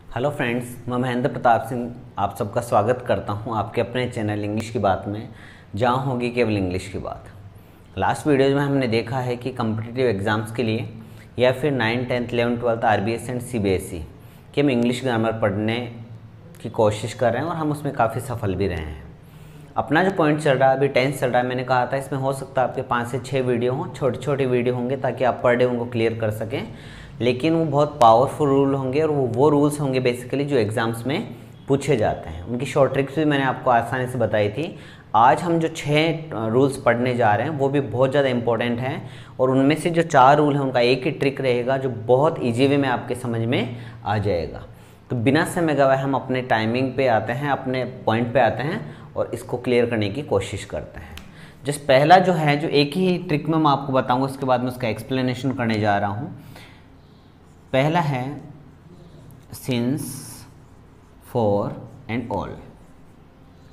Hello friends, मैं महेंद्र प्रताप सिंह आप सबका स्वागत करता हूं आपके अपने चैनल इंग्लिश की बात में, जहां होगी केवल इंग्लिश की बात। लास्ट वीडियो में हमने देखा है कि कम्पिटिटिव एग्ज़ाम्स के लिए या फिर 9, 10, 11, 12 आरबीएस एंड सीबीएसई कि हम इंग्लिश ग्रामर पढ़ने की कोशिश कर रहे हैं और हम उसमें काफ़ी सफल भी रहे हैं। अपना जो पॉइंट चल रहा है अभी 10th चल रहा है, मैंने कहा था इसमें हो सकता है आपके 5 से 6 वीडियो हों, छोटे छोटे वीडियो होंगे ताकि आप पर डे उनको क्लियर कर सकें, लेकिन वो बहुत पावरफुल रूल होंगे और वो रूल्स होंगे बेसिकली जो एग्ज़ाम्स में पूछे जाते हैं। उनकी शॉर्ट ट्रिक्स भी मैंने आपको आसानी से बताई थी। आज हम जो 6 रूल्स पढ़ने जा रहे हैं वो भी बहुत ज़्यादा इंपॉर्टेंट हैं और उनमें से जो 4 रूल हैं उनका एक ही ट्रिक रहेगा जो बहुत ईजी वे में आपके समझ में आ जाएगा। तो बिना समय गवाए हम अपने टाइमिंग पे आते हैं, अपने पॉइंट पे आते हैं और इसको क्लियर करने की कोशिश करते हैं। जस्ट पहला जो है, जो एक ही ट्रिक में मैं आपको बताऊंगा, उसके बाद मैं उसका एक्सप्लेनेशन करने जा रहा हूँ। पहला है सिंस, फॉर एंड ऑल।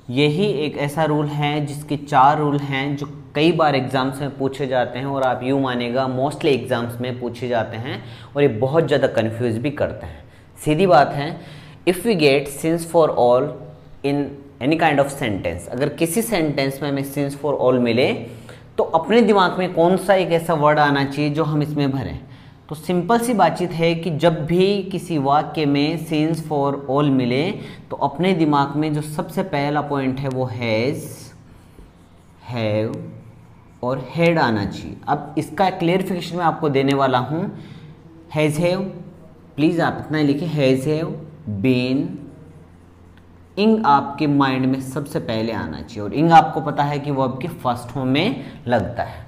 यही एक ऐसा रूल है जिसके 4 रूल हैं जो कई बार एग्जाम्स में पूछे जाते हैं और आप यूँ मानेगा मोस्टली एग्जाम्स में पूछे जाते हैं और ये बहुत ज़्यादा कंफ्यूज भी करते हैं। सीधी बात है, if we get since for all in any kind of sentence, अगर किसी सेंटेंस में हमें सिंस फॉर ऑल मिले तो अपने दिमाग में कौन सा एक ऐसा वर्ड आना चाहिए जो हम इसमें भरें। तो सिंपल सी बातचीत है कि जब भी किसी वाक्य में सिंस फॉर ऑल मिले तो अपने दिमाग में जो सबसे पहला पॉइंट है वो हैज़, हैव और हैड आना चाहिए। अब इसका क्लेरिफिकेशन मैं आपको देने वाला हूँ। हैज़, हैव, प्लीज़ आप इतना ही लिखें, हैज़, हैव, बीन। इंग आपके माइंड में सबसे पहले आना चाहिए और इंग आपको पता है कि वो आपके फर्स्ट फॉर्म में लगता है।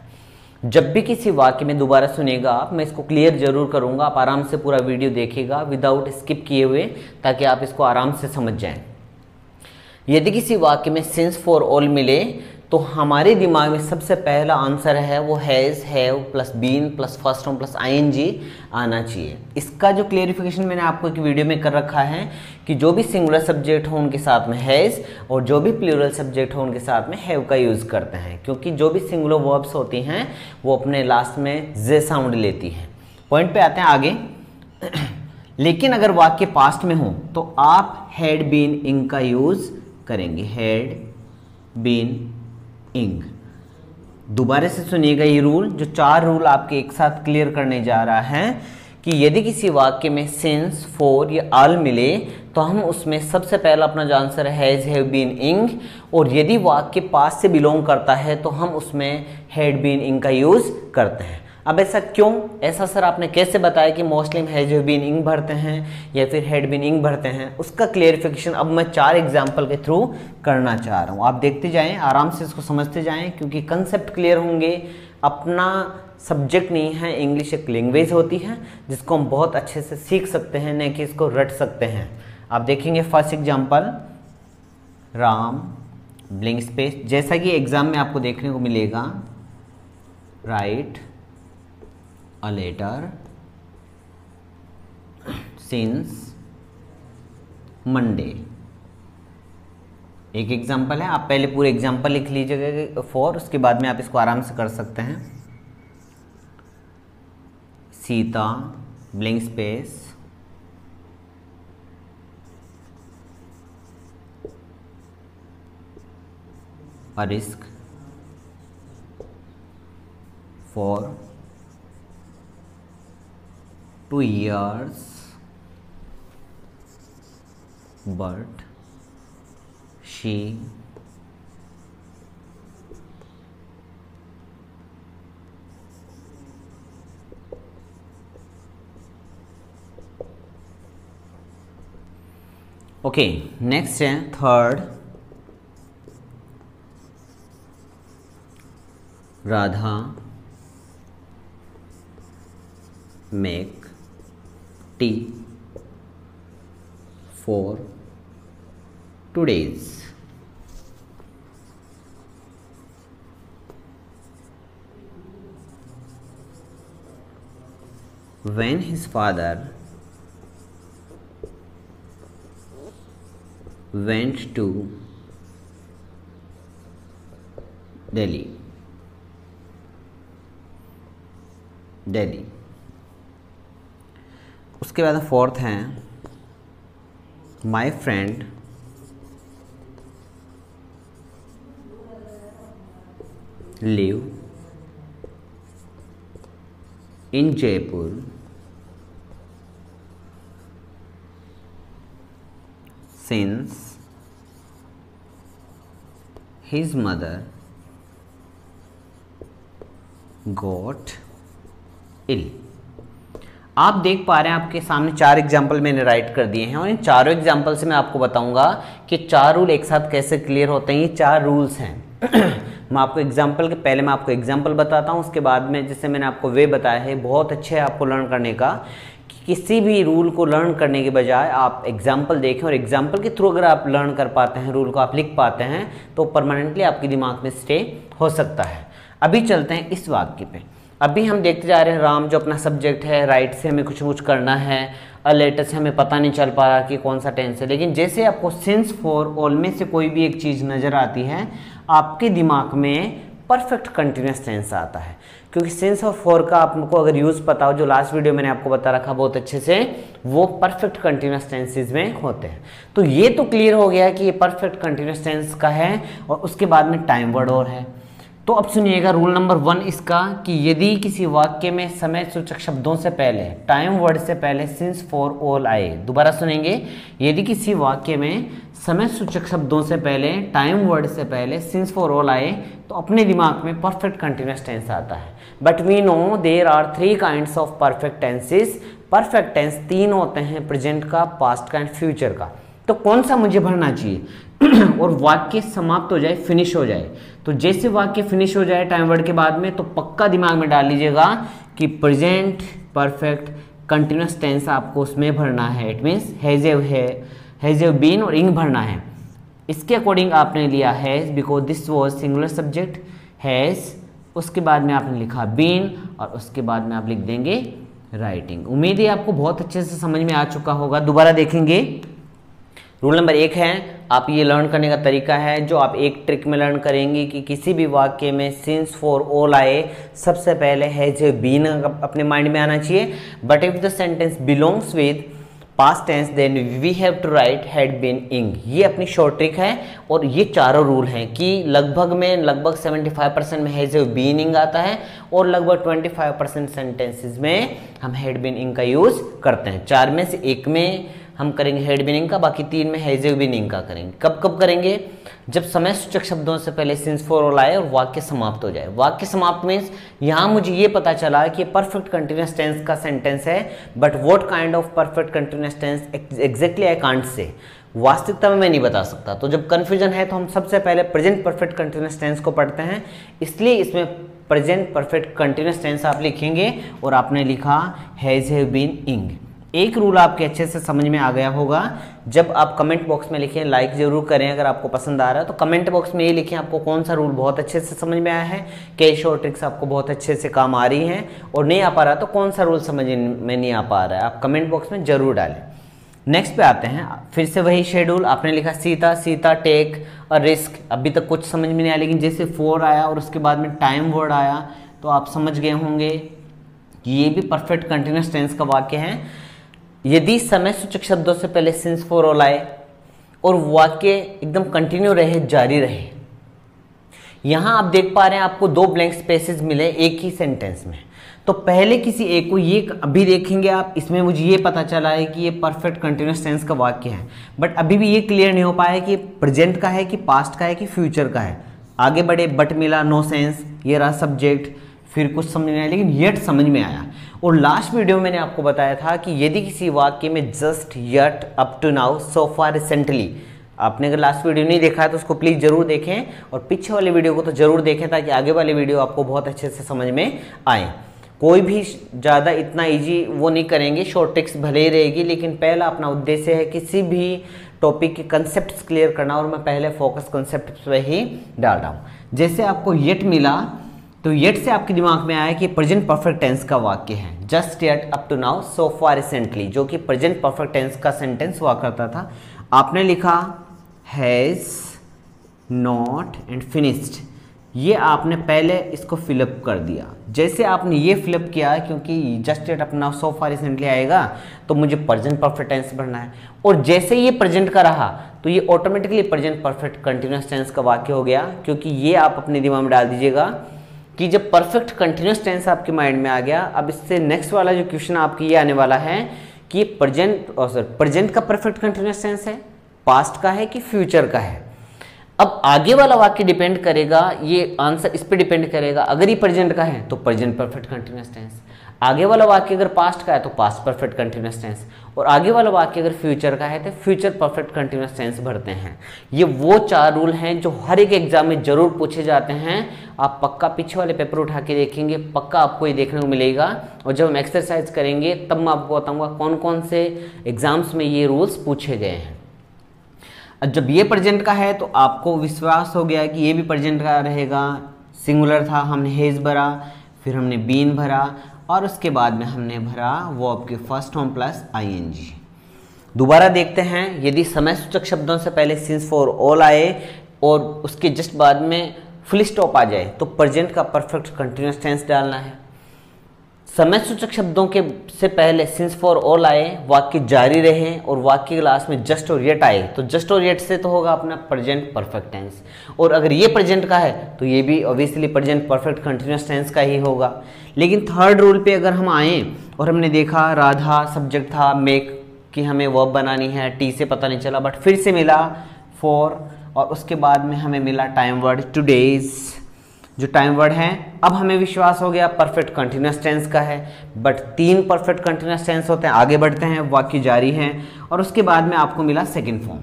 जब भी किसी वाक्य में दोबारा सुनेगा आप, मैं इसको क्लियर जरूर करूंगा, आप आराम से पूरा वीडियो देखिएगा विदाउट स्किप किए हुए, ताकि आप इसको आराम से समझ जाएं। यदि किसी वाक्य में सिंस फॉर ऑल मिले तो हमारे दिमाग में सबसे पहला आंसर है वो has, have plus been plus first form plus I N G आना चाहिए। इसका जो क्लेरिफिकेशन मैंने आपको एक वीडियो में कर रखा है कि जो भी सिंगुलर सब्जेक्ट हो उनके साथ में हैज़ और जो भी प्लूरल सब्जेक्ट हो उनके साथ में हैव का यूज़ करते हैं, क्योंकि जो भी सिंगुलर वर्ब्स होती हैं वो अपने लास्ट में जे साउंड लेती हैं। पॉइंट पे आते हैं आगे। लेकिन अगर वाक्य पास्ट में हो तो आप हैड बीन इंग का यूज़ करेंगे, हैड बीन इंग। दोबारा से सुनिएगा ये रूल, जो 4 रूल आपके एक साथ क्लियर करने जा रहा है कि यदि किसी वाक्य में सिंस, फॉर या ऑल मिले तो हम उसमें सबसे पहला अपना जो आंसर है हैज़, हैव बीन, इंग, और यदि वाक्य पास्ट से बिलोंग करता है तो हम उसमें हैड बीन इंग का यूज करते हैं। अब ऐसा क्यों? ऐसा सर आपने कैसे बताया कि मोस्टली हम हैज़, हैव बीन, इंग भरते हैं या फिर हैड बीन, इंग भरते हैं? उसका क्लियरिफिकेशन अब मैं 4 एग्जाम्पल के थ्रू करना चाह रहा हूँ। आप देखते जाएं, आराम से इसको समझते जाएं, क्योंकि कंसेप्ट क्लियर होंगे। अपना सब्जेक्ट नहीं है, इंग्लिश एक लैंग्वेज होती है जिसको हम बहुत अच्छे से सीख सकते हैं, न कि इसको रट सकते हैं। आप देखेंगे first example, Ram blank space, जैसा कि एग्जाम में आपको देखने को मिलेगा, write a letter since Monday. एक एग्जाम्पल है, आप पहले पूरे एग्जाम्पल लिख लीजिएगा फॉर, उसके बाद में आप इसको आराम से कर सकते हैं। Sita blank space a risk for 2 years but she okay. Next है third, Radha make tea for 2 days। When his father went to Delhi, Delhi. उसके बाद फोर्थ है my friend live in Jaipur since his mother got ill। आप देख पा रहे हैं आपके सामने 4 एग्जाम्पल मैंने राइट कर दिए हैं और इन चारों एग्जाम्पल से मैं आपको बताऊंगा कि 4 रूल एक साथ कैसे क्लियर होते हैं। ये 4 रूल्स हैं। मैं आपको एग्जाम्पल के पहले मैं आपको एग्जाम्पल बताता हूँ, उसके बाद में जैसे मैंने आपको वे बताया है, बहुत अच्छे है आपको लर्न करने का। किसी भी रूल को लर्न करने के बजाय आप एग्जाम्पल देखें और एग्जाम्पल के थ्रू अगर आप लर्न कर पाते हैं, रूल को आप लिख पाते हैं, तो परमानेंटली आपके दिमाग में स्टे हो सकता है। अभी चलते हैं इस वाक्य पे। अभी हम देखते जा रहे हैं राम जो अपना सब्जेक्ट है, राइट से हमें कुछ करना है, और लेटर से हमें पता नहीं चल पा रहा कि कौन सा टेंस है। लेकिन जैसे आपको सिंस फॉर ऑल में से कोई भी एक चीज़ नज़र आती है, आपके दिमाग में परफेक्ट कंटिन्यूस टेंस आता है, क्योंकि सिंस और फॉर का आपको अगर यूज़ पता हो, जो लास्ट वीडियो मैंने आपको बता रखा बहुत अच्छे से, वो परफेक्ट कंटिन्यूस टेंसेज में होते हैं। तो ये तो क्लियर हो गया कि ये परफेक्ट कंटिन्यूस टेंस का है, और उसके बाद में टाइम वर्ड और है। तो अब सुनिएगा रूल नंबर 1 इसका, कि यदि किसी वाक्य में समय सूचक शब्दों से पहले, टाइम वर्ड से पहले सिंस फॉर ऑल आए, दोबारा सुनेंगे, यदि किसी वाक्य में समय सूचक शब्दों से पहले, टाइम वर्ड से पहले सिंस फॉर ऑल आए, तो अपने दिमाग में परफेक्ट कंटिन्यूस टेंस आता है। But we know there are 3 kinds of perfect tenses. Perfect tense 3 होते हैं, प्रेजेंट का, पास्ट का एंड फ्यूचर का। तो कौन सा मुझे भरना चाहिए और वाक्य समाप्त हो जाए, फिनिश हो जाए। तो जैसे वाक्य फिनिश हो जाए टाइम वर्ड के बाद में, तो पक्का दिमाग में डाल लीजिएगा कि प्रेजेंट परफेक्ट कंटिन्यूस टेंस आपको उसमें भरना है। It means has have been और इंग भरना है। इसके अकॉर्डिंग आपने लिया has, because this was singular subject has, उसके बाद में आपने लिखा बीन, और उसके बाद में आप लिख देंगे राइटिंग। उम्मीद है आपको बहुत अच्छे से समझ में आ चुका होगा। दोबारा देखेंगे, रूल नंबर 1 है, आप ये लर्न करने का तरीका है जो आप एक ट्रिक में लर्न करेंगे कि किसी भी वाक्य में सिंस फॉर ऑल आए, सबसे पहले हैज बीन अपने माइंड में आना चाहिए। But if the sentence belongs with past tense then we have to write had been ing. ये अपनी शॉर्ट ट्रिक है, और ये चारों रूल हैं कि लगभग 75% में हैज बीन इंग आता है, और लगभग 25% सेंटेंसेस में हम हैड बीन इंग का यूज करते हैं। 4 में से 1 में हम करेंगे हैड बीन इंग का, बाकी 3 में हैज बीन इंग का करेंगे। कब करेंगे? जब समय सूचक शब्दों से पहले सिंस फॉर ऑल आए और वाक्य समाप्त हो जाए। वाक्य समाप्त मीन्स यहाँ मुझे ये पता चला कि परफेक्ट कंटिन्यूस टेंस का सेंटेंस है, but what kind of perfect continuous tense exactly I can't say, वास्तविकता में मैं नहीं बता सकता। तो जब कंफ्यूजन है तो हम सबसे पहले प्रेजेंट परफेक्ट कंटिन्यूस टेंस को पढ़ते हैं, इसलिए इसमें प्रेजेंट परफेक्ट कंटिन्यूस टेंस आप लिखेंगे, और आपने लिखा हैज हैव बीन इंग। एक रूल आपके अच्छे से समझ में आ गया होगा। जब आप कमेंट बॉक्स में लिखें, लाइक जरूर करें अगर आपको पसंद आ रहा है, तो कमेंट बॉक्स में ये लिखें आपको कौन सा रूल बहुत अच्छे से समझ में आया है, कई शॉर्ट ट्रिक्स आपको बहुत अच्छे से काम आ रही हैं, और नहीं आ पा रहा तो कौन सा रूल समझ में नहीं आ पा रहा है, आप कमेंट बॉक्स में जरूर डालें। नेक्स्ट पे आते हैं, फिर से वही शेड्यूल। आपने लिखा सीता टेक अ रिस्क, अभी तक कुछ समझ में नहीं आया, लेकिन जैसे फॉर आया और उसके बाद में टाइम वर्ड आया तो आप समझ गए होंगे कि ये भी परफेक्ट कंटिन्यूस टेंस का वाक्य है। यदि समय सूचक शब्दों से पहले सिंस फॉर ऑल आए और वाक्य एकदम कंटिन्यू रहे, जारी रहे। यहां आप देख पा रहे हैं आपको 2 ब्लैंक स्पेसेस मिले एक ही सेंटेंस में। तो पहले किसी एक को, ये अभी देखेंगे आप, इसमें मुझे ये पता चला है कि ये परफेक्ट कंटिन्यूस टेंस का वाक्य है, बट अभी भी ये क्लियर नहीं हो पाया कि प्रेजेंट का है कि पास्ट का है कि फ्यूचर का है। आगे बढ़े, बट मिला, नो सेंस, ये रहा सब्जेक्ट, फिर कुछ समझ नहीं आया, लेकिन येट समझ में आया। और लास्ट वीडियो में मैंने आपको बताया था कि यदि किसी वाक्य में just, yet, up to now, so far, recently, आपने अगर लास्ट वीडियो नहीं देखा है तो उसको प्लीज़ जरूर देखें, और पीछे वाले वीडियो को तो जरूर देखें ताकि आगे वाले वीडियो आपको बहुत अच्छे से समझ में आए। कोई भी ज़्यादा इतना इजी वो नहीं करेंगे, शॉर्ट ट्रिक्स भले ही रहेगी, लेकिन पहला अपना उद्देश्य है किसी भी टॉपिक के कंसेप्ट क्लियर करना, और मैं पहले फोकस कंसेप्ट पे ही डाल रहा हूँ। जैसे आपको येट मिला, तो येट से आपके दिमाग में आया कि प्रेजेंट परफेक्ट टेंस का वाक्य है, just yet, up to now, so far, recently, जो कि प्रेजेंट परफेक्ट टेंस का सेंटेंस हुआ करता था। आपने लिखा हैज़ नॉट एंड फिनिश्ड, ये आपने पहले इसको फिलअप कर दिया। जैसे आपने ये फिलअप किया, क्योंकि जस्ट एट अपना सो फार रिसेंटली आएगा तो मुझे प्रेजेंट परफेक्ट टेंस भरना है, और जैसे ये प्रेजेंट का रहा तो ये automatically present perfect continuous tense का वाक्य हो गया। क्योंकि ये आप अपने दिमाग में डाल दीजिएगा कि जब परफेक्ट कंटिन्यूस टेंस आपके माइंड में आ गया, अब इससे नेक्स्ट वाला जो क्वेश्चन आपकी ये आने वाला है कि प्रेजेंट का परफेक्ट कंटिन्यूस टेंस है, पास्ट का है कि फ्यूचर का है। अब आगे वाला वाक्य डिपेंड करेगा, ये आंसर इस पे डिपेंड करेगा। अगर ये प्रेजेंट का है तो प्रेजेंट परफेक्ट कंटिन्यूस टेंस, आगे वाला वाक्य अगर पास्ट का है तो पास्ट परफेक्ट कंटिन्यूस टेंस, और आगे वाला वाक्य अगर फ्यूचर का है तो फ्यूचर परफेक्ट कंटिन्यूस टेंस भरते हैं। ये वो 4 रूल हैं जो हर एक एग्जाम में जरूर पूछे जाते हैं। आप पक्का पीछे वाले पेपर उठा के देखेंगे, पक्का आपको ये देखने को मिलेगा। और जब हम एक्सरसाइज करेंगे तब मैं आपको बताऊंगा कौन कौन से एग्जाम्स में ये रूल्स पूछे गए हैं। जब ये प्रेजेंट का है तो आपको विश्वास हो गया कि ये भी प्रेजेंट का रहेगा। सिंगुलर था, हमने हेज भरा, फिर हमने बीन भरा, और उसके बाद में हमने भरा वर्ब के फर्स्ट फॉर्म प्लस आईएनजी। दोबारा देखते हैं, यदि समय सूचक शब्दों से पहले सिंस फॉर ऑल आए और उसके जस्ट बाद में फुल स्टॉप आ जाए तो प्रेजेंट का परफेक्ट कंटिन्यूस टेंस डालना है। समय सूचक शब्दों के से पहले सिंस फॉर ऑल आए, वाक्य जारी रहे और वाक्य के लास्ट में जस्ट और येट आए तो जस्ट और येट से तो होगा अपना प्रेजेंट परफेक्ट टेंस। और अगर ये प्रेजेंट का है तो ये भी obviously present perfect continuous tense का ही होगा। लेकिन थर्ड रूल पे अगर हम आए और हमने देखा राधा सब्जेक्ट था, मेक की हमें वर्ब बनानी है, टी से पता नहीं चला बट फिर से मिला फॉर, और उसके बाद में हमें मिला टाइम वर्ड टुडेज जो टाइम वर्ड है। अब हमें विश्वास हो गया परफेक्ट कंटिन्यूस टेंस का है, बट 3 परफेक्ट कंटिन्यूस टेंस होते हैं। आगे बढ़ते हैं, वाक्य जारी है, और उसके बाद में आपको मिला second form,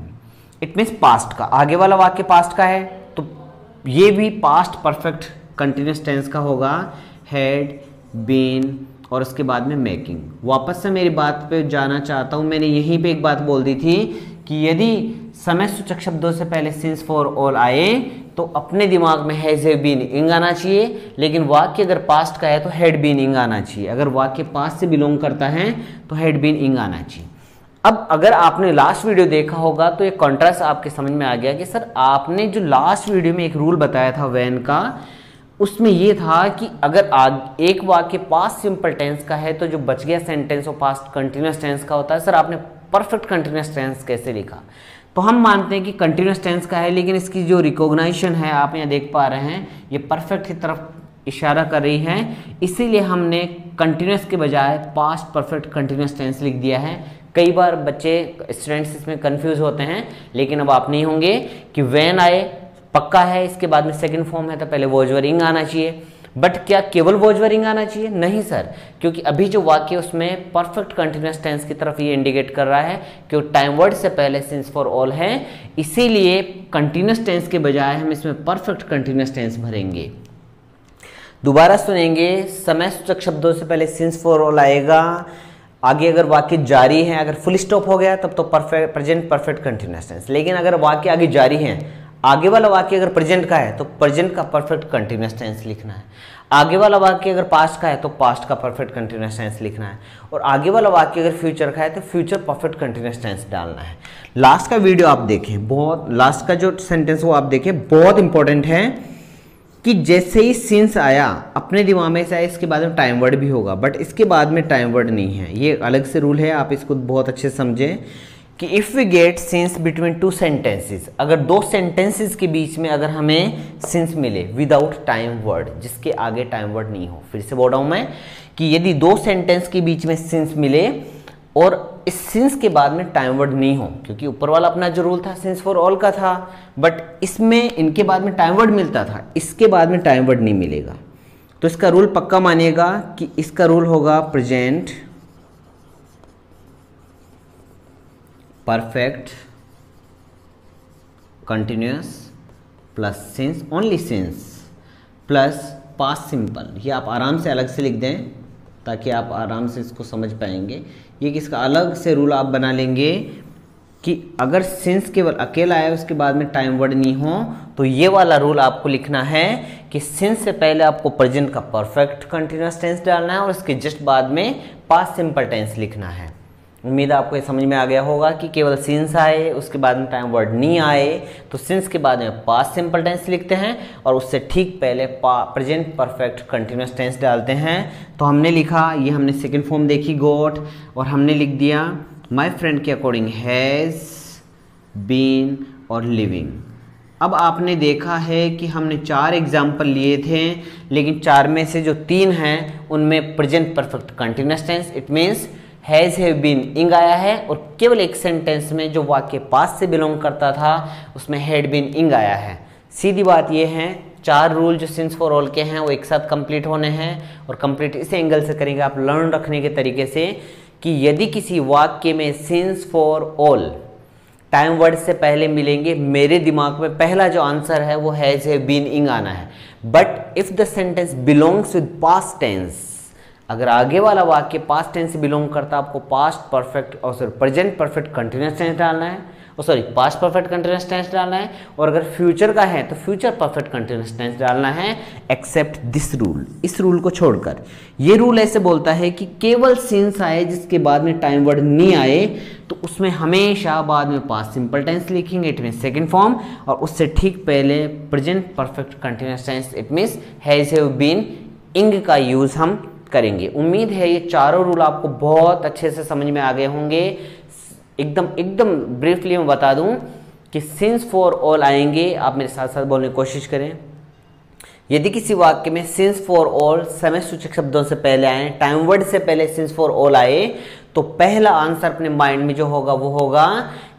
it means past का। आगे वाला वाक्य पास्ट का है तो ये भी पास्ट परफेक्ट कंटिन्यूस टेंस का होगा, हैड, बीन, और उसके बाद में मेकिंग। वापस से मेरी बात पे जाना चाहता हूँ, मैंने यहीं पे एक बात बोल दी थी कि यदि समय सूचक शब्दों से पहले सिंस फॉर ऑल आए तो अपने दिमाग में हैज हैव बीन इंग आना चाहिए, लेकिन वाक्य अगर पास्ट का है तो हैड बीन इंग आना चाहिए। अगर वाक्य पास्ट से बिलोंग करता है तो हैड बीन इंग आना चाहिए। अब अगर आपने लास्ट वीडियो देखा होगा तो एक कॉन्ट्रास्ट आपके समझ में आ गया कि सर आपने जो लास्ट वीडियो में एक रूल बताया था वैन का, उसमें ये था कि अगर एक वाक्य पास्ट सिंपल टेंस का है तो जो बच गया सेंटेंस वो पास्ट कंटिन्यूस टेंस का होता है। सर आपने परफेक्ट कंटिन्यूस टेंस कैसे लिखा? तो हम मानते हैं कि कंटिन्यूस टेंस का है, लेकिन इसकी जो रिकॉग्नाइजेशन है आप यहाँ देख पा रहे हैं ये परफेक्ट की तरफ इशारा कर रही है, इसीलिए हमने कंटिन्यूस के बजाय पास्ट परफेक्ट कंटिन्यूस टेंस लिख दिया है। कई बार बच्चे स्टूडेंट्स इसमें कंफ्यूज होते हैं, लेकिन अब आप नहीं होंगे कि व्हेन आए पक्का है, इसके बाद में सेकंड फॉर्म है तो पहले वॉज वर इंग आना चाहिए। बट क्या केवल वॉज वर इंग आना चाहिए? नहीं सर, क्योंकि अभी जो वाक्य उसमें परफेक्ट कंटिन्यूस टेंस की तरफ ये इंडिकेट कर रहा है कि टाइम वर्ड से पहले सिंस फॉर ऑल है, इसीलिए कंटिन्यूस टेंस के बजाय हम इसमें परफेक्ट कंटिन्यूस टेंस भरेंगे। दोबारा सुनेंगे, समय सूचक शब्दों से पहले सिंस फॉर ऑल आएगा, आगे अगर वाक्य जारी है, अगर फुल स्टॉप हो गया तब तो प्रेजेंट परफेक्ट कंटिन्यूस टेंस। लेकिन अगर वाक्य आगे जारी है, आगे वाला वाक्य अगर प्रेजेंट का है तो प्रेजेंट का परफेक्ट कंटिन्यूस टेंस लिखना है। आगे वाला वाक्य अगर पास्ट का है तो पास्ट का परफेक्ट कंटिन्यूस टेंस लिखना है, और आगे वाला वाक्य अगर फ्यूचर का है तो फ्यूचर परफेक्ट कंटिन्यूस टेंस डालना है। लास्ट का वीडियो आप देखें, बहुत लास्ट का जो सेंटेंस वो आप देखें, बहुत इंपॉर्टेंट है कि जैसे ही सिंस आया अपने दिमाग में से आया, इसके बाद में टाइम वर्ड भी होगा, बट इसके बाद में टाइम वर्ड नहीं है। ये अलग से रूल है, आप इसको बहुत अच्छे से समझें कि if we get since between 2 sentences, अगर 2 सेंटेंसेस के बीच में अगर हमें सिंस मिले विदाउट टाइम वर्ड, जिसके आगे टाइम वर्ड नहीं हो, फिर से बोल रहा हूँ मैं कि यदि 2 सेंटेंस के बीच में सिंस मिले और इस सिंस के बाद में टाइम वर्ड नहीं हो, क्योंकि ऊपर वाला अपना जो रूल था सिंस फॉर ऑल का था, बट इसमें इनके बाद में टाइम वर्ड मिलता था, इसके बाद में टाइम वर्ड नहीं मिलेगा, तो इसका रूल पक्का मानिएगा कि इसका रूल होगा present perfect continuous plus since, only since plus past simple. ये आप आराम से अलग से लिख दें ताकि आप आराम से इसको समझ पाएंगे। ये किसका अलग से रूल आप बना लेंगे कि अगर सिंस केवल अकेला है उसके बाद में टाइम वर्ड नहीं हो, तो ये वाला रूल आपको लिखना है कि सिंस से पहले आपको प्रेजेंट का परफेक्ट कंटिन्यूस टेंस डालना है और उसके जस्ट बाद में पास्ट सिंपल टेंस लिखना है। उम्मीद है आपको ये समझ में आ गया होगा कि केवल सिंस आए उसके बाद में टाइम वर्ड नहीं आए तो सिंस के बाद में पास्ट सिंपल टेंस लिखते हैं और उससे ठीक पहले प्रेजेंट परफेक्ट कंटिन्यूअस टेंस डालते हैं। तो हमने लिखा, ये हमने सेकेंड फॉर्म देखी गोट, और हमने लिख दिया माई फ्रेंड के अकॉर्डिंग हैज़ बीन और लिविंग। अब आपने देखा है कि हमने 4 एग्जाम्पल लिए थे, लेकिन 4 में से जो 3 हैं उनमें present perfect continuous tense it means has have been ing आया है, और केवल एक सेंटेंस में जो वाक्य पास्ट से बिलोंग करता था उसमें हैड बीन इंग आया है। सीधी बात ये है 4 रूल जो सिंस फॉर ऑल के हैं वो एक साथ कंप्लीट होने हैं, और कंप्लीट इस एंगल से करेंगे आप लर्न रखने के तरीके से कि यदि किसी वाक्य में since for all time word से पहले मिलेंगे, मेरे दिमाग में पहला जो आंसर है वो हैज हैव बीन इंग आना है। But if the sentence belongs with past tense, अगर आगे वाला वाक्य पास्ट टेंस से बिलोंग करता है आपको पास्ट परफेक्ट और sorry present perfect continuous tense डालना है, और sorry past perfect continuous tense डालना है, और अगर फ्यूचर का है तो फ्यूचर परफेक्ट कंटिन्यूअस टेंस डालना है, एक्सेप्ट दिस रूल, इस रूल को छोड़कर। ये रूल ऐसे बोलता है कि केवल सिंस आए जिसके बाद में टाइम वर्ड नहीं आए तो उसमें हमेशा बाद में पास्ट सिंपल टेंस लिखेंगे, इट मीन्स सेकेंड फॉर्म, और उससे ठीक पहले present perfect continuous tense it means has have been ing का यूज हम करेंगे। उम्मीद है ये चारों रूल आपको बहुत अच्छे से समझ में आ गए होंगे। एकदम ब्रीफली मैं बता दूं कि सिंस फॉर ऑल आएंगे, आप मेरे साथ साथ बोलने की कोशिश करें। यदि किसी वाक्य में सिंस फॉर ऑल समय सूचक शब्दों से पहले आए, टाइम वर्ड से पहले सिंस फॉर ऑल आए, तो पहला आंसर अपने माइंड में जो होगा वो होगा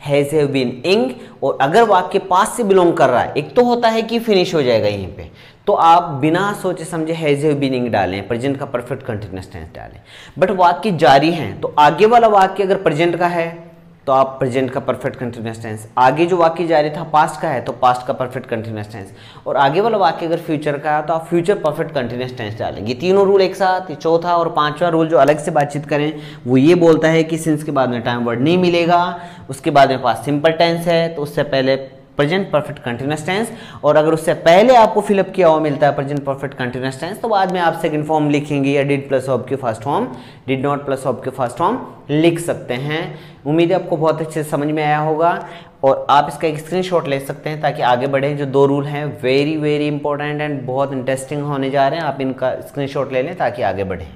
हैज हैव बीन इंग। और अगर वाक्य पास्ट से बिलोंग कर रहा है, एक तो होता है कि फिनिश हो जाएगा यहीं पे, तो आप बिना सोचे समझे हैज हैव बीन इंग डालें, प्रेजेंट का परफेक्ट कंटिन्यूअस टेंस डालें। बट वाक्य जारी है तो आगे वाला वाक्य अगर प्रेजेंट का है तो आप प्रेजेंट का परफेक्ट कंटिन्यूअस टेंस, आगे जो वाक्य जारी था पास्ट का है तो पास्ट का परफेक्ट कंटिन्यूअस टेंस, और आगे वाला वाक्य अगर फ्यूचर का है तो आप फ्यूचर परफेक्ट कंटिन्यूअस टेंस डालेंगे। तीनों रूल एक साथ। चौथा और पांचवा रूल जो अलग से बातचीत करें वो ये बोलता है कि सिंस के बाद में टाइम वर्ड नहीं मिलेगा, उसके बाद में पास्ट सिंपल टेंस है तो उससे पहले प्रेजेंट परफेक्ट कंटिन्यूअस टेंस, और अगर उससे पहले आपको फिलअप किया हुआ मिलता है प्रेजेंट परफेक्ट कंटिन्यूअस टेंस तो बाद में आप सेकंड फॉर्म लिखेंगे या डिड प्लस वर्ब के first form, did not plus verb के फर्स्ट फॉर्म लिख सकते हैं। उम्मीद है आपको बहुत अच्छे से समझ में आया होगा, और आप इसका एक स्क्रीनशॉट ले सकते हैं ताकि आगे बढ़े। जो 2 रूल हैं वेरी इंपॉर्टेंट एंड बहुत इंटरेस्टिंग होने जा रहे हैं, आप इनका स्क्रीनशॉट ले लें ताकि आगे बढ़ें।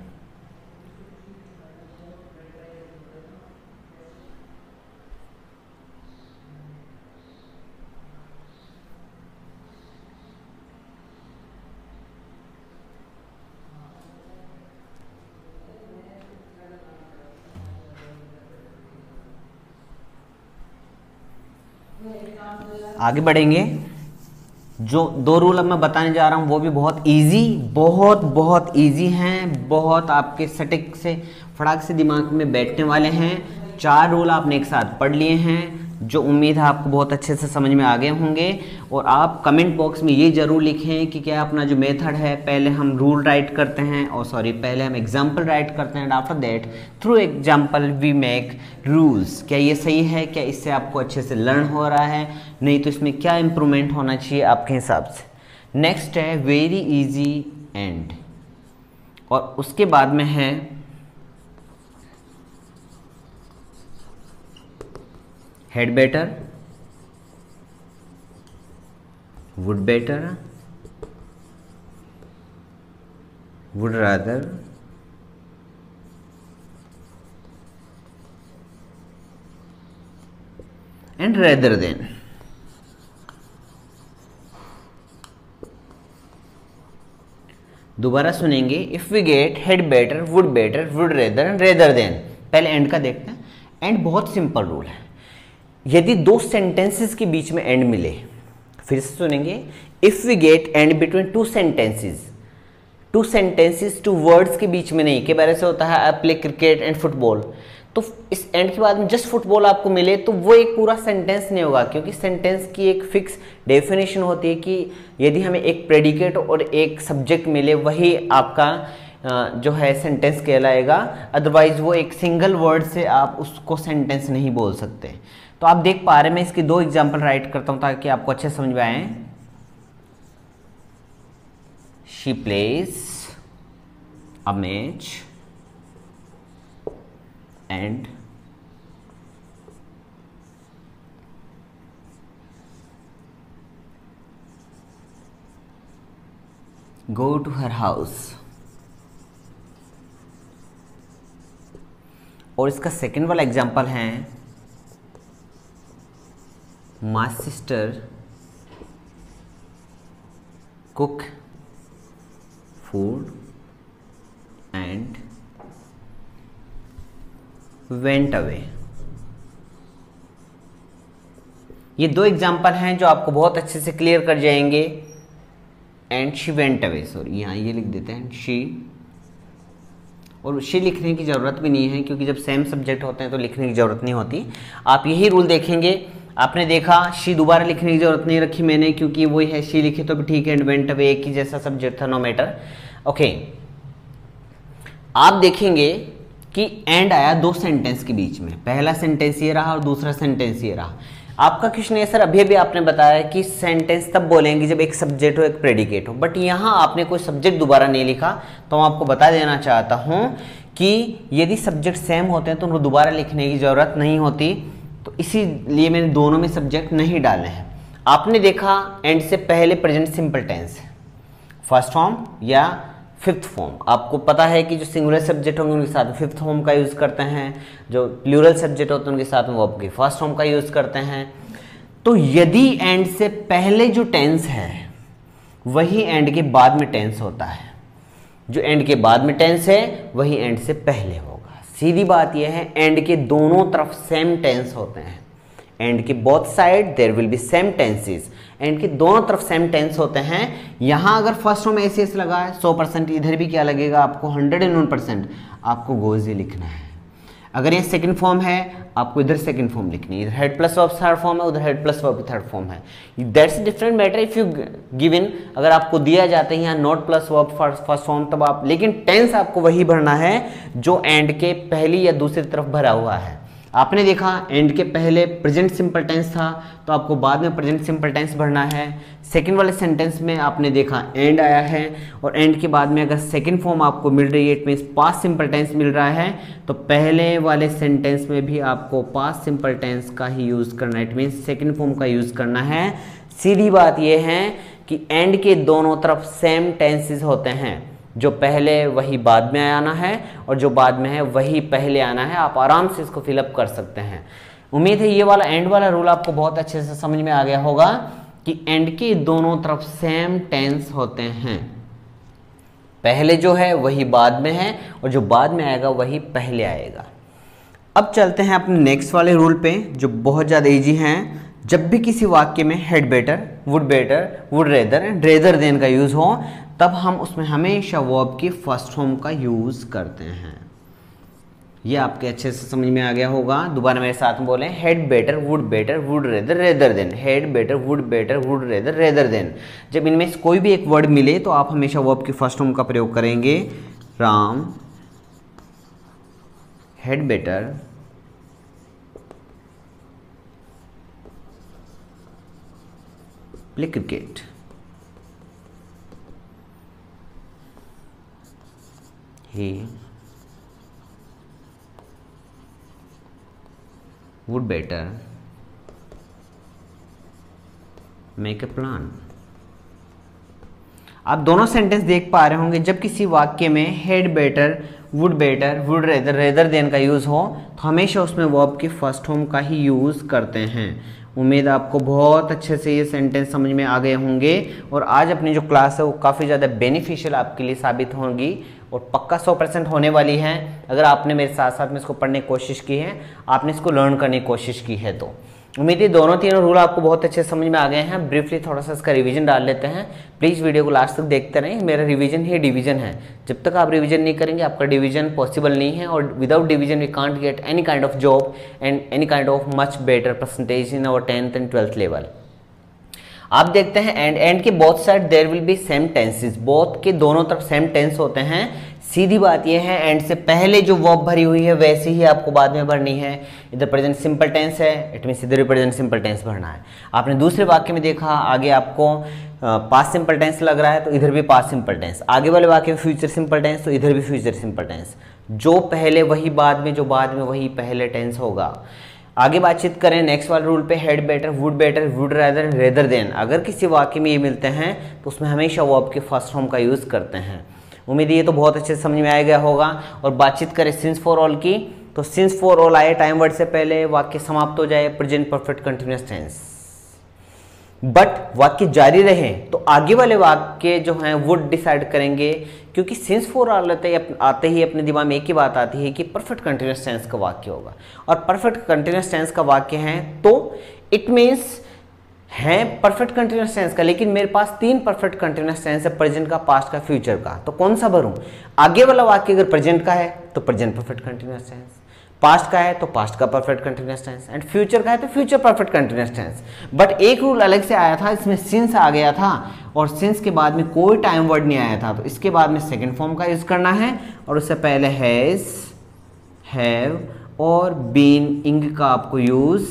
आगे बढ़ेंगे। जो 2 रूल अब मैं बताने जा रहा हूँ वो भी बहुत इजी हैं, बहुत आपके सटीक से फटाक से दिमाग में बैठने वाले हैं। 4 रूल आपने एक साथ पढ़ लिए हैं जो उम्मीद है आपको बहुत अच्छे से समझ में आ गए होंगे। और आप कमेंट बॉक्स में ये जरूर लिखें कि क्या अपना जो मेथड है पहले हम रूल राइट करते हैं और पहले हम एग्जाम्पल राइट करते हैं and after that through example we make rules. क्या ये सही है? क्या इससे आपको अच्छे से लर्न हो रहा है? नहीं तो इसमें क्या इम्प्रूवमेंट होना चाहिए आपके हिसाब से? नेक्स्ट है वेरी इजी एंड, और उसके बाद में है had better, would better, would rather, and rather than। दोबारा सुनेंगे, if we get had better, would better, would rather and rather than। पहले एंड का देखते हैं। एंड बहुत सिंपल रूल है, यदि 2 सेंटेंसेस के बीच में एंड मिले, फिर से सुनेंगे, if we get and between 2 sentences, 2 sentences 2 words के बीच में नहीं। के बारे से होता है I play cricket and football, तो इस एंड के बाद में जस्ट फुटबॉल आपको मिले तो वो एक पूरा सेंटेंस नहीं होगा, क्योंकि सेंटेंस की एक फिक्स डेफिनेशन होती है कि यदि हमें एक प्रेडिकेट और एक सब्जेक्ट मिले वही आपका जो है सेंटेंस कहलाएगा, अदरवाइज वो एक सिंगल वर्ड से आप उसको सेंटेंस नहीं बोल सकते। तो आप देख पा रहे हैं, मैं इसके 2 एग्जाम्पल राइट करता हूं ताकि आपको अच्छे समझ में आए। She plays a match and go to her house. और इसका सेकंड वाला एग्जाम्पल है my sister cook food and went away. ये दो एग्जाम्पल हैं जो आपको बहुत अच्छे से क्लियर कर जाएंगे। And she went away, sorry यहाँ ये लिख देते हैं शी, और शी लिखने की ज़रूरत भी नहीं है क्योंकि जब सेम सब्जेक्ट होते हैं तो लिखने की ज़रूरत नहीं होती। आप यही रूल देखेंगे, आपने देखा शी दोबारा लिखने की ज़रूरत नहीं रखी मैंने क्योंकि वही है, शी लिखी तो भी ठीक है, एंड वेंट अवे एक ही जैसा सब्जेक्ट था, नो मैटर। ओके, आप देखेंगे कि एंड आया दो सेंटेंस के बीच में, पहला सेंटेंस ये रहा और दूसरा सेंटेंस ये रहा। आपका क्वेश्चन है सर अभी आपने बताया कि सेंटेंस तब बोलेंगे जब एक सब्जेक्ट हो एक प्रेडिकेट हो, बट यहाँ आपने कोई सब्जेक्ट दोबारा नहीं लिखा, तो मैं आपको बता देना चाहता हूँ कि यदि सब्जेक्ट सेम होते हैं तो उनको दोबारा लिखने की ज़रूरत नहीं होती, तो इसीलिए मैंने दोनों में सब्जेक्ट नहीं डाले हैं। आपने देखा एंड से पहले प्रेजेंट सिंपल टेंस है, फर्स्ट फॉर्म या फिफ्थ फॉर्म। आपको पता है कि जो सिंगुलर सब्जेक्ट होंगे उनके साथ फिफ्थ फॉर्म का यूज़ करते हैं, जो प्लूरल सब्जेक्ट होते हैं उनके साथ में वो आपकी फर्स्ट फॉर्म का यूज़ करते हैं। तो यदि एंड से पहले जो टेंस है वही एंड के बाद में टेंस होता है, जो एंड के बाद में टेंस है वही एंड से पहले होगा। सीधी बात यह है, एंड के दोनों तरफ सेम टेंस होते हैं, एंड के both side there will be same tenses, and के दोनों तरफ सेम टेंस होते हैं। यहाँ अगर फर्स्ट फॉर्म एस एस लगा है 100%, इधर भी क्या लगेगा आपको 101%, आपको गोज़े लिखना है। अगर ये सेकंड फॉर्म है आपको इधर सेकंड फॉर्म लिखनी है, इधर head plus verb third form है, उधर head plus verb third form है। That's different matter if you given, अगर आपको दिया जाता है यहाँ not plus verb first form तब आप, लेकिन टेंस आपको वही भरना है जो एंड के पहली या दूसरी तरफ भरा हुआ है। आपने देखा एंड के पहले प्रेजेंट सिंपल टेंस था तो आपको बाद में प्रेजेंट सिंपल टेंस भरना है। सेकंड वाले सेंटेंस में आपने देखा एंड आया है और एंड के बाद में अगर सेकंड फॉर्म आपको मिल रही है, it means past simple tense मिल रहा है, तो पहले वाले सेंटेंस में भी आपको पास्ट सिंपल टेंस का ही यूज़ करना है, इट मीन्स सेकंड फॉर्म का यूज़ करना है। सीधी बात यह है कि एंड के दोनों तरफ सेम टेंसेस होते हैं, जो पहले वही बाद में आना है और जो बाद में है वही पहले आना है। आप आराम से इसको फिलअप कर सकते हैं। उम्मीद है ये वाला एंड वाला रूल आपको बहुत अच्छे से समझ में आ गया होगा कि एंड के दोनों तरफ सेम टेंस होते हैं, पहले जो है वही बाद में है और जो बाद में आएगा वही पहले आएगा। अब चलते हैं अपने नेक्स्ट वाले रूल पे जो बहुत ज़्यादा ईजी हैं। जब भी किसी वाक्य में head better, would rather and rather than का यूज़ हो तब हम उसमें हमेशा वर्ब की फर्स्ट फॉर्म का यूज़ करते हैं। ये आपके अच्छे से समझ में आ गया होगा। दोबारा मेरे साथ में बोलें, head better, would rather, rather than. Head better, would rather, rather than. जब इनमें से कोई भी एक वर्ड मिले तो आप हमेशा वर्ब की फर्स्ट फॉर्म का प्रयोग करेंगे। Ram head better play cricket. He would better make a plan। आप दोनों सेंटेंस देख पा रहे होंगे, जब किसी वाक्य में head better, would rather, rather than का यूज़ हो तो हमेशा उसमें वर्ब की फर्स्ट फॉर्म का ही यूज़ करते हैं। उम्मीद आपको बहुत अच्छे से ये सेंटेंस समझ में आ गए होंगे और आज अपनी जो क्लास है वो काफ़ी ज़्यादा बेनिफिशियल आपके लिए साबित होगी और पक्का 100% होने वाली है। अगर आपने मेरे साथ साथ में इसको पढ़ने की कोशिश की है, आपने इसको लर्न करने की कोशिश की है, तो उम्मीद है दोनों तीनों रूल आपको बहुत अच्छे समझ में आ गए हैं। ब्रीफली थोड़ा सा इसका रिवीजन डाल लेते हैं। प्लीज़ वीडियो को लास्ट तक देखते रहें। मेरा रिवीजन ही डिवीजन है, जब तक आप रिवीजन नहीं करेंगे आपका डिवीजन पॉसिबल नहीं है और without division we can't get any kind of job and any kind of much better percentage in our 10th and 12th level. आप देखते हैं एंड के both side there will be same tenses, both के दोनों तरफ same tense होते हैं। सीधी बात यह है एंड से पहले जो वर्ब भरी हुई है वैसे ही आपको बाद में भरनी है। इधर प्रेजेंट सिंपल टेंस है, इट मीन्स इधर भी प्रेजेंट सिंपल टेंस भरना है। आपने दूसरे वाक्य में देखा आगे आपको पास्ट सिंपल टेंस लग रहा है तो इधर भी पास्ट सिंपल टेंस, आगे वाले वाक्य में फ्यूचर सिंपल टेंस तो इधर भी फ्यूचर सिंपल टेंस। जो पहले वही बाद में, जो बाद में वही पहले टेंस होगा। आगे बातचीत करें नेक्स्ट वाले रूल पे, head better, would rather, rather than. अगर किसी वाक्य में ये मिलते हैं तो उसमें हमेशा वो आपके फर्स्ट फॉर्म का यूज़ करते हैं। उम्मीद ये तो बहुत अच्छे से समझ में आ गया होगा। और बातचीत करें सिंस फॉर ऑल की, तो सिंस फॉर ऑल आए टाइम वर्ड से पहले वाक्य समाप्त हो जाए, present perfect continuous tense. But वाक्य जारी रहे तो आगे वाले वाक्य जो हैं वुड डिसाइड करेंगे, क्योंकि सिंस फॉर ऑल आते ही अपने दिमाग में एक ही बात आती है कि परफेक्ट कंटिन्यूअस टेंस का वाक्य होगा। और परफेक्ट कंटिन्यूअस टेंस का वाक्य है तो इट मीन्स है परफेक्ट कंटिन्यूअस टेंस का, लेकिन मेरे पास 3 परफेक्ट कंटिन्यूअस टेंस है, प्रेजेंट का, पास्ट का, फ्यूचर का। तो कौन सा भरूं? आगे वाला वाक्य अगर प्रेजेंट का है तो present perfect continuous tense, past का है तो पास्ट का perfect continuous tense, and future का है तो future perfect continuous tense. But एक रूल अलग से आया था, इसमें सिंस आ गया था और सिंस के बाद में कोई टाइम वर्ड नहीं आया था, तो इसके बाद में सेकंड फॉर्म का यूज करना है और उससे पहले हैज, हैव और बीन, इंग का आपको यूज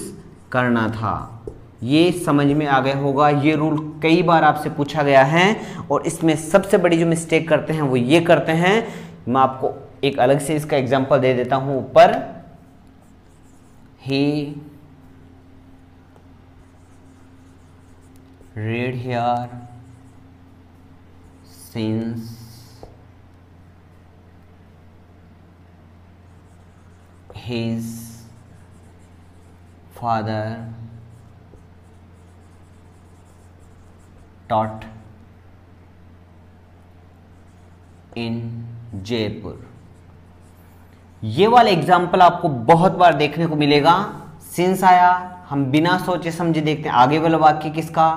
करना था। ये समझ में आ गया होगा। ये रूल कई बार आपसे पूछा गया है और इसमें सबसे बड़ी जो मिस्टेक करते हैं वो ये करते हैं। मैं आपको एक अलग से इसका एग्जांपल दे देता हूं ऊपर। He read here since his father taught in Jaipur। ये वाला एग्जाम्पल आपको बहुत बार देखने को मिलेगा। सिंस आया, हम बिना सोचे समझे देखते हैं आगे वाला वाक्य किसका,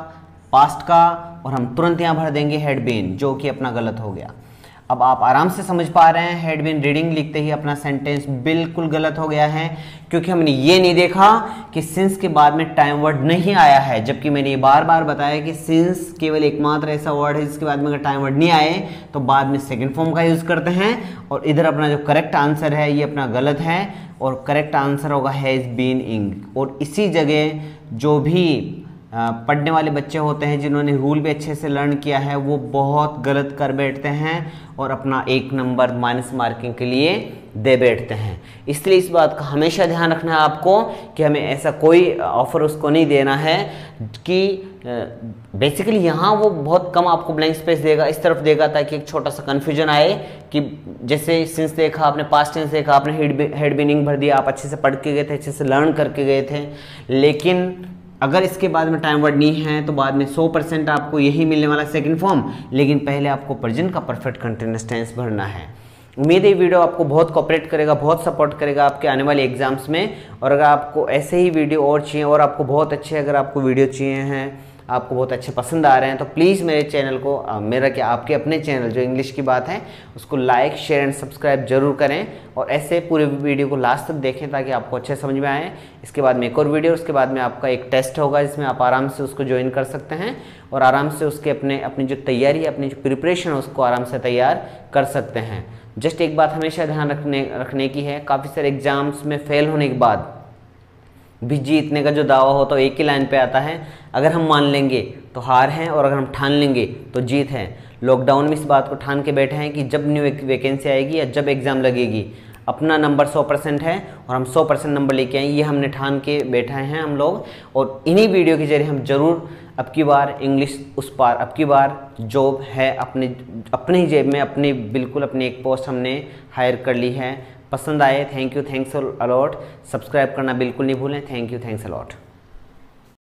पास्ट का, और हम तुरंत यहां भर देंगे हैड बीन, जो कि अपना गलत हो गया। अब आप आराम से समझ पा रहे हैं, हैड बीन रीडिंग लिखते ही अपना सेंटेंस बिल्कुल गलत हो गया है, क्योंकि हमने ये नहीं देखा कि सिंस के बाद में टाइम वर्ड नहीं आया है। जबकि मैंने ये बार बार बताया कि सिंस केवल एकमात्र ऐसा वर्ड है जिसके बाद में अगर टाइम वर्ड नहीं आए तो बाद में सेकंड फॉर्म का यूज करते हैं। और इधर अपना जो करेक्ट आंसर है ये अपना गलत है और करेक्ट आंसर होगा हैज बीन इंग। और इसी जगह जो भी पढ़ने वाले बच्चे होते हैं जिन्होंने रूल भी अच्छे से लर्न किया है वो बहुत गलत कर बैठते हैं और अपना 1 नंबर माइनस मार्किंग के लिए दे बैठते हैं। इसलिए इस बात का हमेशा ध्यान रखना है आपको कि हमें ऐसा कोई ऑफर उसको नहीं देना है कि बेसिकली यहाँ वो बहुत कम आपको ब्लैंक स्पेस देगा, इस तरफ देगा ताकि एक छोटा सा कन्फ्यूजन आए कि जैसे सिंस देखा आपने, पास्ट टेंस देखा आपने, हेड बीनिंग भर दिया, आप अच्छे से पढ़ के गए थे, अच्छे से लर्न करके गए थे, लेकिन अगर इसके बाद में टाइम वर्ड नहीं है तो बाद में 100% आपको यही मिलने वाला सेकंड फॉर्म, लेकिन पहले आपको प्रेजेंट का परफेक्ट कंटिन्यूअस टेंस भरना है। उम्मीद है ये वीडियो आपको बहुत कोऑपरेट करेगा, बहुत सपोर्ट करेगा आपके आने वाले एग्जाम्स में। और अगर आपको ऐसे ही वीडियो और चाहिए और आपको बहुत अच्छे अगर आपको वीडियो चाहिए हैं, आपको बहुत अच्छे पसंद आ रहे हैं, तो प्लीज़ मेरे चैनल को, मेरा क्या आपके अपने चैनल जो इंग्लिश की बात है उसको लाइक, शेयर एंड सब्सक्राइब जरूर करें और ऐसे पूरे वीडियो को लास्ट तक देखें ताकि आपको अच्छे समझ में आए। इसके बाद में एक और वीडियो, उसके बाद में आपका एक टेस्ट होगा जिसमें आप आराम से उसको ज्वाइन कर सकते हैं और आराम से उसके अपनी जो तैयारी है, अपनी जो प्रिपरेशन है उसको आराम से तैयार कर सकते हैं। जस्ट एक बात हमेशा ध्यान रखने की है, काफ़ी सारे एग्जाम्स में फेल होने के बाद भी जीतने का जो दावा होता है एक ही लाइन पे आता है, अगर हम मान लेंगे तो हार है और अगर हम ठान लेंगे तो जीत है। लॉकडाउन में इस बात को ठान के बैठे हैं कि जब न्यू वैकेंसी आएगी या जब एग्ज़ाम लगेगी अपना नंबर 100% है और हम 100% नंबर लेके आएंगे, ये हमने ठान के बैठे हैं हम लोग। और इन्हीं वीडियो के जरिए हम जरूर अब की बार इंग्लिश उस पार, अब की बार जॉब है अपने ही जेब में, अपनी बिल्कुल अपनी एक पोस्ट हमने हायर कर ली है। पसंद आए, thank you, thanks a lot. Subscribe करना बिल्कुल नहीं भूलें। Thank you, thanks a lot.